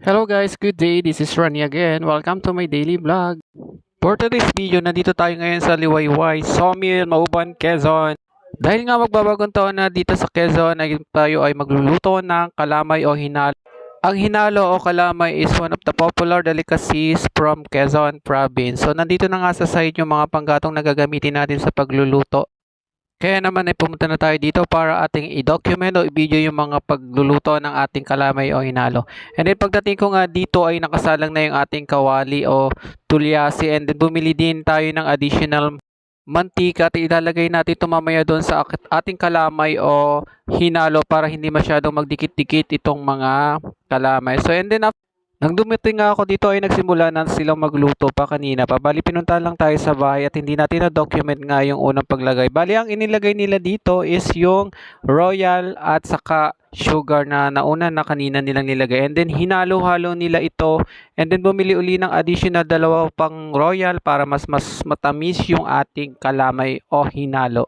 Hello guys, good day. This is Ronnie again. Welcome to my daily vlog. For today's video, nandito tayo ngayon sa Liwayway, Sawmill, Mauban, Quezon. Dahil nga magbabagong taon na dito sa Quezon, ay tayo ay magluluto ng kalamay o hinalo. Ang hinalo o kalamay is one of the popular delicacies from Quezon Province. So nandito na nga sa side yung mga panggatong na gagamitin natin sa pagluluto. Kaya naman ay pumunta na tayo dito para ating i-document o i-video yung mga pagluluto ng ating kalamay o hinalo. And then pagdating ko nga dito ay nakasalang na yung ating kawali o tulyasi, and then bumili din tayo ng additional mantika at ilalagay natin ito mamaya doon sa ating kalamay o hinalo para hindi masyadong magdikit-dikit itong mga kalamay. So and then nang dumating nga ako dito ay nagsimula na silang magluto pa kanina pa. Bali pinuntahan lang tayo sa bahay at hindi natin na-document nga yung unang paglagay. Bali ang inilagay nila dito is yung royal at saka sugar na nauna na kanina nilang nilagay. And then hinalo-halo nila ito. And then bumili uli ng additional dalawa pang royal para mas matamis yung ating kalamay o hinalo.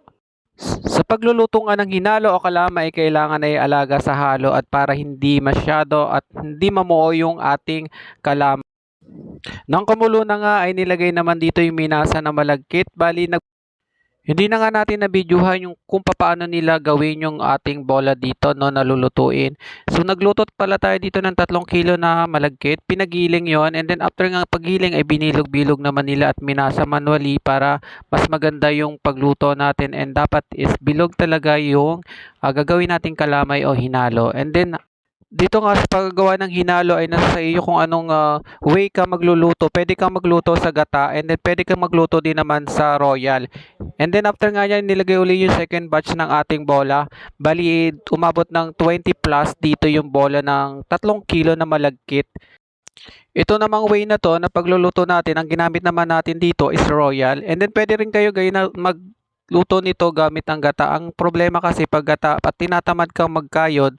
Sa pagluluto nga ng hinalo o kalamay, kailangan ay alaga sa halo at para hindi masyado at hindi mamuo yung ating kalamay. Nang kumulo na nga ay nilagay naman dito yung minasa na malagkit. Bali hindi na nga natin na-videohan yung kung paano nila gawin yung ating bola dito, no, nalulutuin. So nagluto pala tayo dito ng 3 kilo na malagkit, pinagiling yon, and then after nga paggiling ay binilog-bilog naman nila at minasa manually para mas maganda yung pagluto natin, and dapat is bilog talaga yung gagawin nating kalamay o hinalo. And then dito nga sa paggawa ng hinalo ay nasa iyo kung anong way ka magluluto. Pwede kang magluto sa gata, and then pwede kang magluto din naman sa royal. And then after nga yan, nilagay uli yung second batch ng ating bola. Bali, umabot ng 20 plus dito yung bola ng 3 kilo na malagkit. Ito namang way na to na pagluluto natin, ang ginamit naman natin dito is royal. And then pwede rin kayo gawin na magluto nito gamit ang gata. Ang problema kasi pag gata at tinatamad kang magkayod,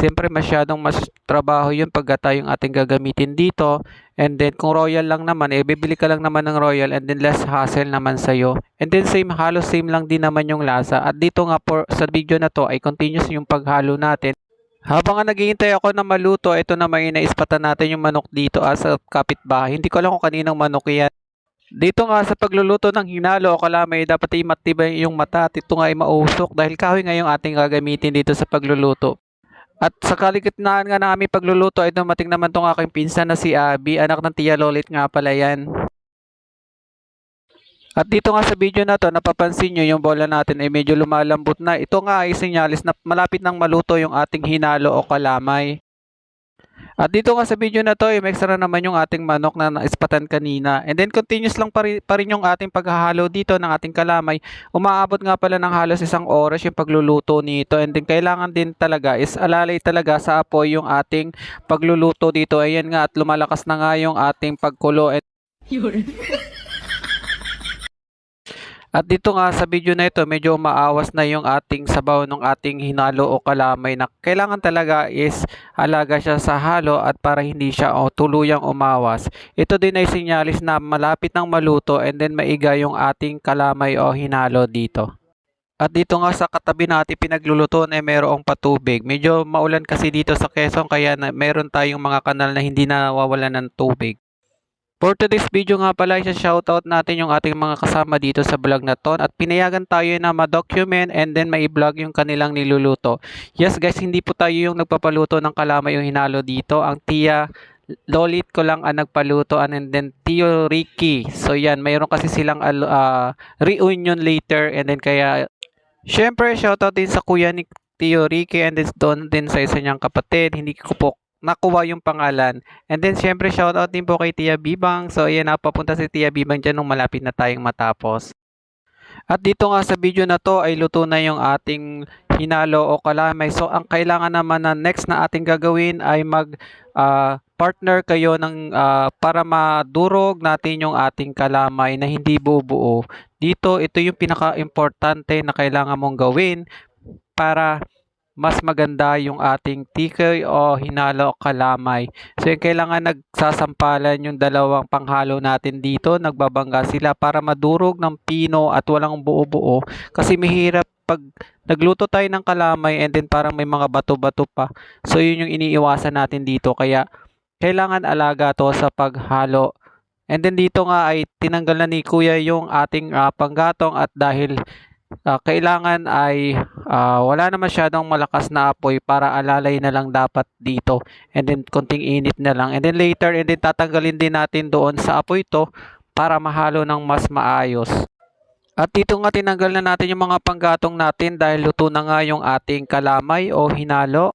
siyempre masyadong mas trabaho yun pag gata yung ating gagamitin dito. And then kung royal lang naman, bibili ka lang naman ng royal, and then less hassle naman sa'yo. And then halos same lang din naman yung lasa. At dito nga sa video na to ay continuous yung paghalo natin. Habang nga naghihintay ako na maluto, ito na may inaispatan natin yung manok dito sa kapitbahay. Hindi ko alam kung kaninang manok yan. Dito nga sa pagluluto ng hinalo o kalamay, dapat ay matibay yung mata at ito nga ay mausok dahil kahoy nga yung ating gagamitin dito sa pagluluto. At sa kaligitnaan nga namin pagluluto ay dumating naman tong aking pinsan na si Abby, anak ng Tia Lolit nga pala yan. At dito nga sa video na to, napapansin nyo yung bola natin ay medyo lumalambot na. Ito nga ay sinyalis na malapit nang maluto yung ating hinalo o kalamay. At dito nga sa video na to, extra naman yung ating manok na naispatan kanina. And then continuous lang pa rin yung ating paghahalo dito ng ating kalamay. Umaabot nga pala ng halos 1 oras yung pagluluto nito. And then kailangan din talaga is alalay talaga sa apoy yung ating pagluluto dito. Ayan nga at lumalakas na nga yung ating pagkulo. At dito nga sa video na ito, medyo umaawas na yung ating sabaw ng ating hinalo o kalamay na kailangan talaga is alaga siya sa halo at para hindi siya tuluyang umawas. Ito din ay sinyalis na malapit ng maluto, and then maiga yung ating kalamay o hinalo dito. At dito nga sa katabi natin pinagluluto na mayroong patubig. Medyo maulan kasi dito sa Quezon kaya meron tayong mga kanal na hindi nawawalan ng tubig. For today's video nga pala, shoutout natin yung ating mga kasama dito sa vlog na to at pinayagan tayo na ma-document and then mai-vlog yung kanilang niluluto. Yes guys, hindi po tayo yung nagpapaluto ng kalamay yung hinalo dito. Ang Tia Lolit ko lang ang nagpaluto, and then Tio Ricky. So yan, mayroon kasi silang reunion later, and then kaya syempre shoutout din sa kuya ni Tio Ricky, and then doon din sa isa niyang kapatid. Hindi ko po nakuha yung pangalan. And then syempre shoutout din po kay Tia Bibang. So ayan, napapunta si Tia Bibang dyan nung malapit na tayong matapos. At dito nga sa video na to ay luto na yung ating hinalo o kalamay. So ang kailangan naman na next na ating gagawin ay partner kayo para madurog natin yung ating kalamay na hindi bubuo. Dito ito yung pinaka-importante na kailangan mong gawin para mas maganda yung ating tikoy o hinalo o kalamay. So yung kailangan nagsasampalan yung dalawang panghalo natin dito, nagbabangga sila para madurog ng pino at walang buo-buo. Kasi mahirap pag nagluto tayo ng kalamay and then parang may mga bato-bato pa. So yun yung iniiwasan natin dito. Kaya kailangan alaga to sa paghalo. And then dito nga ay tinanggal na ni Kuya yung ating panggatong at dahil kailangan ay wala na masyadong malakas na apoy para alalay na lang dapat dito. And then konting init na lang. And then later, and then tatanggalin din natin doon sa apoy to para mahalo ng mas maayos. At dito nga tinanggal na natin yung mga panggatong natin dahil luto na nga yung ating kalamay o hinalo.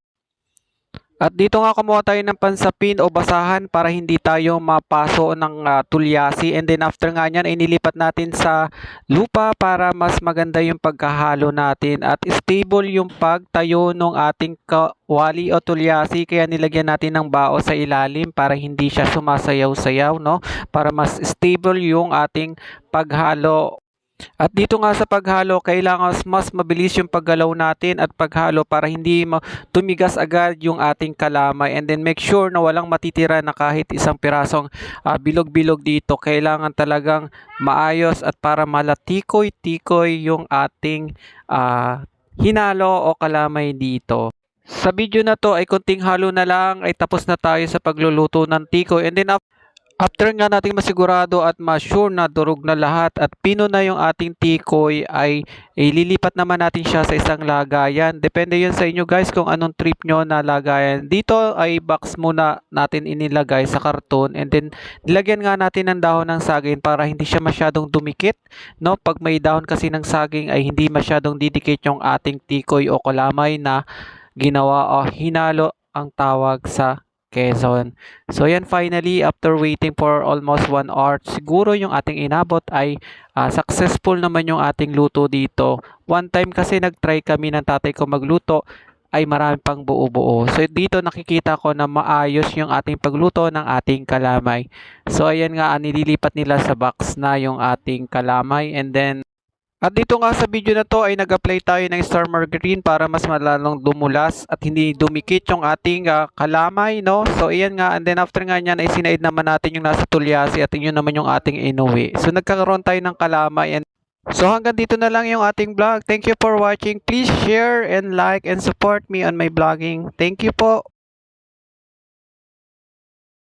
At dito nga kumuha tayo ng pansapin o basahan para hindi tayo mapaso ng tulyasi. And then after nga nyan, inilipat natin sa lupa para mas maganda yung pagkahalo natin. At stable yung pagtayo ng ating kawali o tulyasi. Kaya nilagyan natin ng bao sa ilalim para hindi siya sumasayaw-sayaw, no? Para mas stable yung ating paghalo. At dito nga sa paghalo, kailangan mas mabilis yung paggalaw natin at paghalo para hindi tumigas agad yung ating kalamay. And then make sure na walang matitira na kahit isang pirasong bilog-bilog dito. Kailangan talagang maayos at para malatikoy-tikoy yung ating hinalo o kalamay dito. Sa video na to ay konting halo na lang ay tapos na tayo sa pagluluto ng tikoy. And then after nga nating masigurado at ma-sure na durog na lahat at pino na yung ating tikoy ay ililipat naman natin siya sa isang lagayan. Depende yun sa inyo guys kung anong trip nyo na lagayan. Dito ay box muna natin inilagay sa karton and then nilagyan nga natin ng dahon ng saging para hindi siya masyadong dumikit. No? Pag may dahon kasi ng saging ay hindi masyadong didikit yung ating tikoy o kalamay na ginawa o hinalo ang tawag sa Quezon. So yan, finally after waiting for almost 1 hour, siguro yung ating inabot ay successful naman yung ating luto dito. One time kasi nagtry kami ng tatay ko magluto ay marami pang buo-buo. So dito nakikita ko na maayos yung ating pagluto ng ating kalamay. So ayan nga, nililipat nila sa box na yung ating kalamay and then at dito nga sa video na to ay nag-apply tayo ng star margarine para mas malalong dumulas at hindi dumikit yung ating kalamay, no? So ayan nga, and then after nga nyan ay sinaid naman natin yung nasa tulyasi at yun naman yung ating inuwi. So nagkakaroon tayo ng kalamay and so hanggang dito na lang yung ating vlog. Thank you for watching. Please share and like and support me on my vlogging. Thank you po.